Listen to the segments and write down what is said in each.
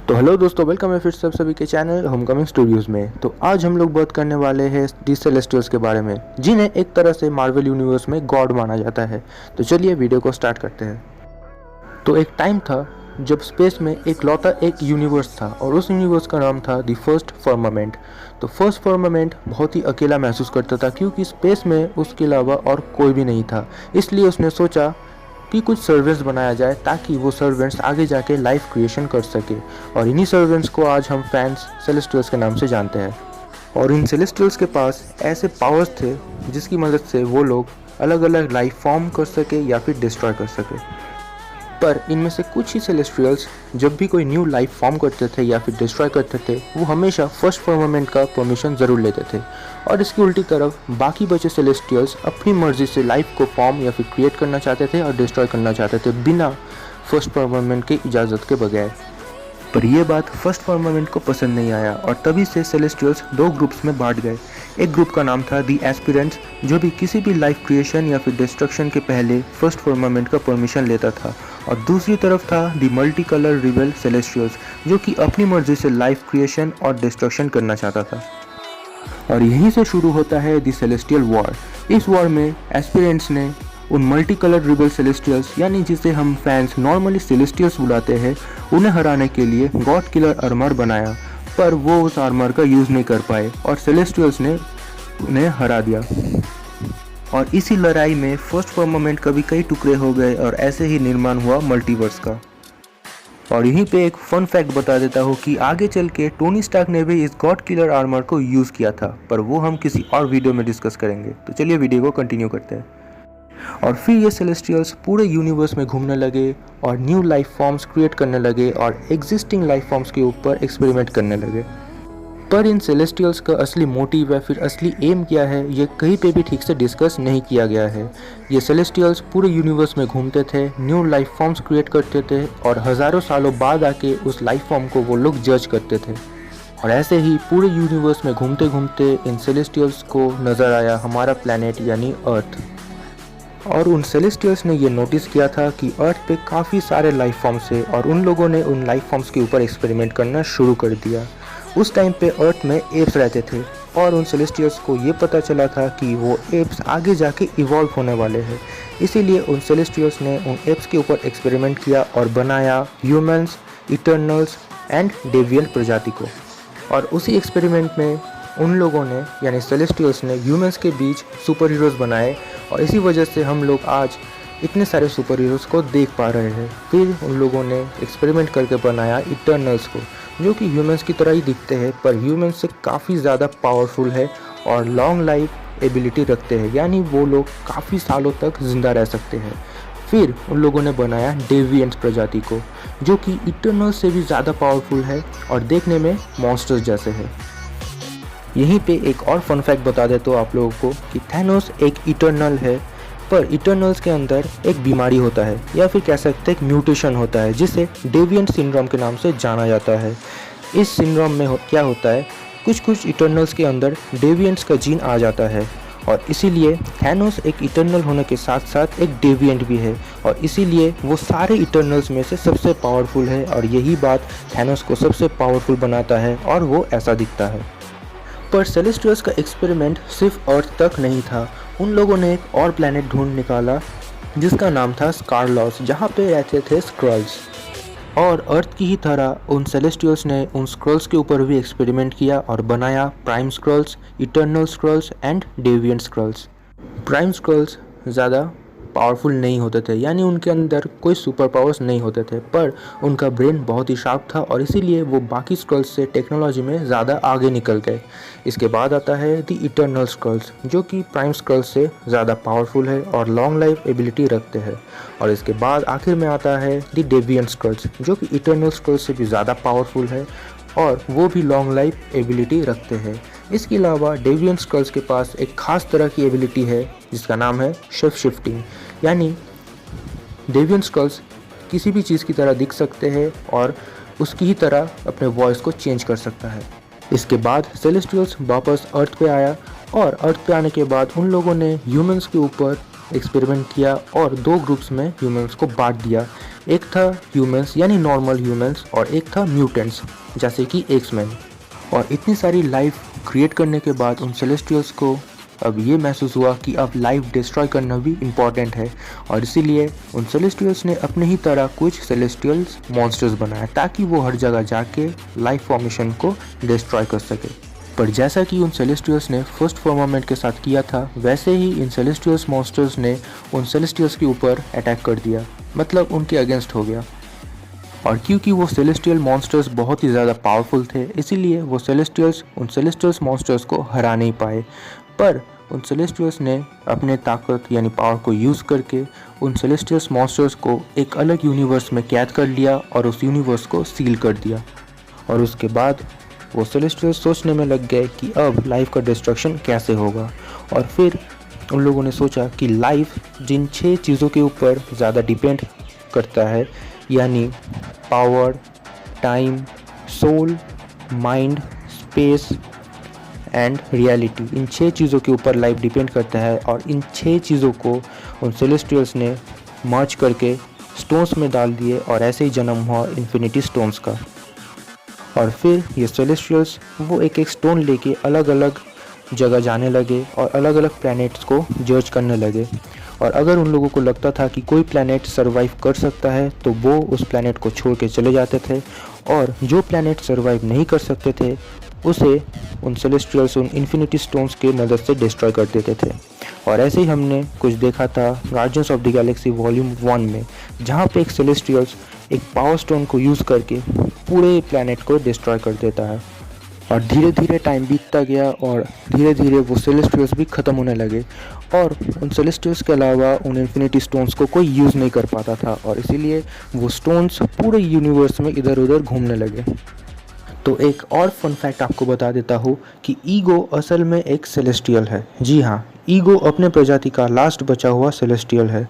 तो हेलो दोस्तों, वेलकम है फिर से आप सभी के चैनल होमकमिंग स्टूडियोज़ में। तो आज हम लोग बात करने वाले हैं दी सेलेस्टियल्स के बारे में, जिन्हें एक तरह से मार्वल यूनिवर्स में गॉड माना जाता है। तो चलिए वीडियो को स्टार्ट करते हैं। तो एक टाइम था जब स्पेस में एक लौता एक यूनिवर्स था और उस यूनिवर्स का नाम था दी फर्स्ट फर्मामेंट। तो फर्स्ट फर्मामेंट बहुत ही अकेला महसूस करता था क्योंकि स्पेस में उसके अलावा और कोई भी नहीं था। इसलिए उसने सोचा कि कुछ सर्वेंट्स बनाया जाए ताकि वो सर्वेंट्स आगे जाके लाइफ क्रिएशन कर सके, और इन्हीं सर्वेंट्स को आज हम फैंस सेलेस्टियल्स के नाम से जानते हैं। और इन सेलेस्टियल्स के पास ऐसे पावर्स थे जिसकी मदद से वो लोग अलग अलग लाइफ फॉर्म कर सके या फिर डिस्ट्रॉय कर सके। पर इनमें से कुछ ही सेलेस्टियल्स जब भी कोई न्यू लाइफ फॉर्म करते थे या फिर डिस्ट्रॉय करते थे, वो हमेशा फर्स्ट फर्मामेंट का परमिशन ज़रूर लेते थे। और इसकी उल्टी तरफ बाकी बचे सेलेस्टियल्स अपनी मर्जी से लाइफ को फॉर्म या फिर क्रिएट करना चाहते थे और डिस्ट्रॉय करना चाहते थे बिना फर्स्ट फर्मामेंट की इजाज़त के बगैर। पर यह बात फर्स्ट फर्मामेंट को पसंद नहीं आया और तभी से सेलेस्टियल्स दो ग्रुप्स में बांट गए। एक ग्रुप का नाम था दी एस्पिरेंट्स, जो भी किसी भी लाइफ क्रिएशन या फिर डिस्ट्रक्शन के पहले फर्स्ट फर्मामेंट का परमिशन लेता था, और दूसरी तरफ था दी मल्टी कलर रिबेल सेलेस्टियल्स, जो कि अपनी मर्जी से लाइफ क्रिएशन और डिस्ट्रक्शन करना चाहता था। और यहीं से शुरू होता है दी सेलेस्टियल वॉर। इस वॉर में एस्पिरेंट्स ने उन मल्टी कलर रिबेल सेलेस्टियल्स, यानी जिसे हम फैंस नॉर्मली सेलेस्टियल्स बुलाते हैं, उन्हें हराने के लिए गॉड किलर आर्मर बनाया। पर वो उस आर्मर का यूज़ नहीं कर पाए और सेलेस्टियल्स ने उन्हें हरा दिया। और इसी लड़ाई में फर्स्ट फर्मामेंट का भी कई टुकड़े हो गए और ऐसे ही निर्माण हुआ मल्टीवर्स का। और यहीं पे एक फन फैक्ट बता देता हूँ कि आगे चल के टोनी स्टार्क ने भी इस गॉड किलर आर्मर को यूज़ किया था, पर वो हम किसी और वीडियो में डिस्कस करेंगे। तो चलिए वीडियो को कंटिन्यू करते हैं। और फिर ये सेलेस्टियल्स पूरे यूनिवर्स में घूमने लगे और न्यू लाइफ फॉर्म्स क्रिएट करने लगे और एग्जिस्टिंग लाइफ फॉर्म्स के ऊपर एक्सपेरिमेंट करने लगे। पर इन सेलेस्टियल्स का असली मोटिव या फिर असली एम क्या है, ये कहीं पे भी ठीक से डिस्कस नहीं किया गया है। ये सेलेस्टियल्स पूरे यूनिवर्स में घूमते थे, न्यू लाइफ फॉर्म्स क्रिएट करते थे और हज़ारों सालों बाद आके उस लाइफ फॉर्म को वो लोग जज करते थे। और ऐसे ही पूरे यूनिवर्स में घूमते घूमते इन सेलेस्टियल्स को नज़र आया हमारा प्लैनेट यानी अर्थ। और उन सेलेस्टियल्स ने ये नोटिस किया था कि अर्थ पे काफ़ी सारे लाइफ फॉर्म्स है और उन लोगों ने उन लाइफ फॉर्म्स के ऊपर एक्सपेरिमेंट करना शुरू कर दिया। उस टाइम पे अर्थ में एप्स रहते थे और उन सेलेस्टियल्स को ये पता चला था कि वो एप्स आगे जाके इवॉल्व होने वाले हैं। इसीलिए उन सेलेस्टियल्स ने उन एप्स के ऊपर एक्सपेरिमेंट किया और बनाया ह्यूमंस, इटर्नल्स एंड डेविएंट प्रजाति को। और उसी एक्सपेरिमेंट में उन लोगों ने यानी सेलेस्टियल्स ने ह्यूमंस के बीच सुपर हीरोज़ बनाए और इसी वजह से हम लोग आज इतने सारे सुपर हीरोज़ को देख पा रहे हैं। फिर उन लोगों ने एक्सपेरिमेंट करके बनाया इटर्नल्स को, जो कि ह्यूमंस की तरह ही दिखते हैं पर ह्यूमंस से काफ़ी ज़्यादा पावरफुल है और लॉन्ग लाइफ एबिलिटी रखते हैं, यानी वो लोग काफ़ी सालों तक ज़िंदा रह सकते हैं। फिर उन लोगों ने बनाया डेविएंट्स प्रजाति को, जो कि इटर्नल्स से भी ज़्यादा पावरफुल है और देखने में मॉन्स्टर्स जैसे है। यहीं पे एक और फन फैक्ट बता देता हूँ आप लोगों को कि थैनोस एक इटर्नल है, पर इटर्नल्स के अंदर एक बीमारी होता है या फिर कह सकते हैं एक म्यूटेशन होता है जिसे डेविएंट सिंड्रोम के नाम से जाना जाता है। इस सिंड्रोम में क्या होता है, कुछ इटर्नल्स के अंदर डेविएंट्स का जीन आ जाता है और इसीलिए थैनोस एक इटर्नल होने के साथ साथ एक डेविएंट भी है और इसीलिए वो सारे इटर्नल्स में से सबसे पावरफुल है और यही बात थैनोस को सबसे पावरफुल बनाता है और वो ऐसा दिखता है। पर सेलेस्टियल्स का एक्सपेरिमेंट सिर्फ अर्थ तक नहीं था। उन लोगों ने एक और प्लैनेट ढूंढ निकाला जिसका नाम था स्कारलॉस, जहाँ पे रहते थे स्क्रल्स। और अर्थ की ही तरह उन सेलेस्टियल्स ने उन स्क्रल्स के ऊपर भी एक्सपेरिमेंट किया और बनाया prime squirrels, eternal squirrels and deviant squirrels. Prime squirrels ज़्यादा पावरफुल नहीं होते थे, यानी उनके अंदर कोई सुपर पावर्स नहीं होते थे, पर उनका ब्रेन बहुत ही शार्प था और इसीलिए वो बाकी स्क्रल्स से टेक्नोलॉजी में ज़्यादा आगे निकल गए। इसके बाद आता है दी इटर्नल स्क्रल्स, जो कि प्राइम स्क्रल्स से ज़्यादा पावरफुल है और लॉन्ग लाइफ एबिलिटी रखते हैं। और इसके बाद आखिर में आता है दी डेविएंट स्क्रल्स, जो कि इटर्नल स्क्रल्स से भी ज़्यादा पावरफुल है और वो भी लॉन्ग लाइफ एबिलिटी रखते हैं। इसके अलावा डेविएंट स्क्रल्स के पास एक ख़ास तरह की एबिलिटी है जिसका नाम है शेप शिफ्टिंग, यानी डेविएंट स्क्रल्स किसी भी चीज़ की तरह दिख सकते हैं और उसकी ही तरह अपने वॉइस को चेंज कर सकता है। इसके बाद सेलेस्टियल्स वापस अर्थ पे आया और अर्थ पे आने के बाद उन लोगों ने ह्यूमंस के ऊपर एक्सपेरिमेंट किया और दो ग्रुप्स में ह्यूमंस को बांट दिया। एक था ह्यूमंस यानी नॉर्मल ह्यूमंस और एक था म्यूटेंट्स जैसे कि एक्स-मैन। और इतनी सारी लाइफ क्रिएट करने के बाद उन सेलेस्टियल्स को अब ये महसूस हुआ कि अब लाइफ डिस्ट्रॉय करना भी इम्पॉर्टेंट है, और इसीलिए उन सेलेस्टियल्स ने अपने ही तरह कुछ सेलेस्टियल्स मॉन्स्टर्स बनाए ताकि वो हर जगह जाके लाइफ फॉर्मेशन को डिस्ट्रॉय कर सके। पर जैसा कि उन सेलेस्टियल्स ने फर्स्ट फर्मामेंट के साथ किया था, वैसे ही इन सेलेस्टियल्स मॉन्स्टर्स ने उन सेलेस्टियल्स के ऊपर अटैक कर दिया, मतलब उनके अगेंस्ट हो गया। और क्योंकि वो सेलेस्टियल मॉन्स्टर्स बहुत ही ज़्यादा पावरफुल थे, इसीलिए वो उन सेलेस्टियल्स मॉन्स्टर्स को हरा नहीं पाए। पर उन सेलेस्टियल्स ने अपने ताकत यानी पावर को यूज़ करके उन सेलेस्टियल्स मॉन्स्टर्स को एक अलग यूनिवर्स में कैद कर लिया और उस यूनिवर्स को सील कर दिया। और उसके बाद वो सेलेस्टियल्स सोचने में लग गए कि अब लाइफ का डिस्ट्रक्शन कैसे होगा। और फिर उन लोगों ने सोचा कि लाइफ जिन 6 चीज़ों के ऊपर ज़्यादा डिपेंड करता है, यानी power, time, soul, mind, space and reality, इन 6 चीज़ों के ऊपर लाइफ डिपेंड करता है। और इन 6 चीज़ों को उन सेलेस्टियल्स ने मर्ज करके स्टोन्स में डाल दिए और ऐसे ही जन्म हुआ इन्फिनिटी स्टोन्स का। और फिर ये सेलेस्टियल्स वो एक एक स्टोन लेके अलग अलग जगह जाने लगे और अलग अलग प्लैनेट्स को जर्ज करने लगे। और अगर उन लोगों को लगता था कि कोई प्लैनेट सरवाइव कर सकता है तो वो उस प्लैनेट को छोड़ के चले जाते थे, और जो प्लैनेट सरवाइव नहीं कर सकते थे उसे उन सेलेस्टियल्स उन इन्फिनिटी स्टोन्स के मदद से डिस्ट्रॉय कर देते थे। और ऐसे ही हमने कुछ देखा था guardians of the Galaxy volume 1 में, जहाँ पे एक सेलेस्टियल्स एक पावर स्टोन को यूज़ करके पूरे प्लैनेट को डिस्ट्रॉय कर देता है। और धीरे धीरे टाइम बीतता गया और धीरे धीरे वो सेलेस्टियल्स भी ख़त्म होने लगे, और उन सेलेस्टियल्स के अलावा उन इन्फिनिटी स्टोन्स को कोई यूज़ नहीं कर पाता था, और इसीलिए वो स्टोन्स पूरे यूनिवर्स में इधर उधर घूमने लगे। तो एक और फन फैक्ट आपको बता देता हूँ कि ईगो असल में एक सेलेस्टियल है। जी हाँ, ईगो अपने प्रजाति का लास्ट बचा हुआ सेलेस्टियल है,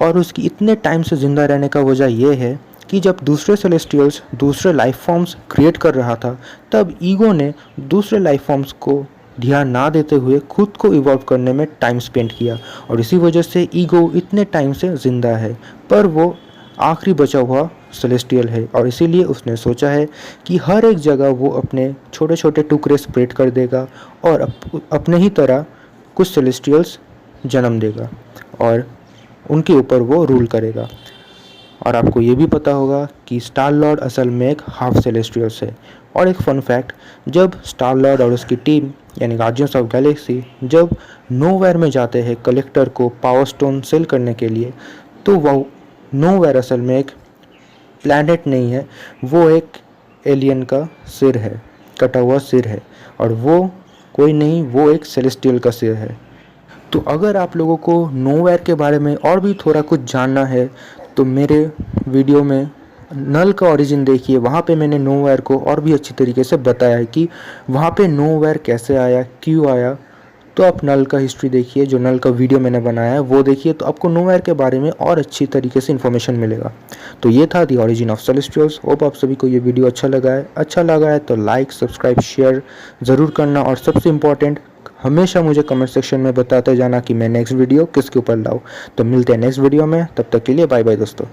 और उसकी इतने टाइम से ज़िंदा रहने का वजह यह है कि जब दूसरे सेलेस्टियल्स दूसरे लाइफ फॉर्म्स क्रिएट कर रहा था, तब ईगो ने दूसरे लाइफ फॉर्म्स को ध्यान ना देते हुए खुद को इवॉल्व करने में टाइम स्पेंड किया, और इसी वजह से ईगो इतने टाइम से ज़िंदा है। पर वो आखिरी बचा हुआ सेलेस्टियल है, और इसीलिए उसने सोचा है कि हर एक जगह वो अपने छोटे छोटे टुकड़े स्प्रेड कर देगा और अपने ही तरह कुछ सेलेस्टियल्स जन्म देगा और उनके ऊपर वो रूल करेगा। और आपको ये भी पता होगा कि स्टार लॉर्ड असल में एक हाफ सेलेस्टियल्स है। और एक फ़न फैक्ट, जब स्टार लॉर्ड और उसकी टीम यानी गार्डियंस ऑफ गैलेक्सी जब नोवेयर में जाते हैं कलेक्टर को पावर स्टोन सेल करने के लिए, तो वो नोवेयर असल में एक प्लैनेट नहीं है, वो एक एलियन का सिर है, कटा हुआ सिर है, और वो कोई नहीं, वो एक सेलेस्टियल का सिर है। तो अगर आप लोगों को नोवेयर के बारे में और भी थोड़ा कुछ जानना है तो मेरे वीडियो में नल का ओरिजिन देखिए, वहाँ पे मैंने नोवेयर को और भी अच्छी तरीके से बताया है कि वहाँ पे नोवेयर कैसे आया, क्यों आया। तो आप नल का हिस्ट्री देखिए, जो नल का वीडियो मैंने बनाया है वो देखिए, तो आपको नोवेयर के बारे में और अच्छी तरीके से इन्फॉर्मेशन मिलेगा। तो ये था the origin of celestials. Hope आप सभी को ये वीडियो अच्छा लगा है तो लाइक, सब्सक्राइब, शेयर ज़रूर करना, और सबसे इम्पॉर्टेंट हमेशा मुझे कमेंट सेक्शन में बताते जाना कि मैं नेक्स्ट वीडियो किसके ऊपर लाऊँ। तो मिलते हैं नेक्स्ट वीडियो में, तब तक के लिए बाय बाय दोस्तों।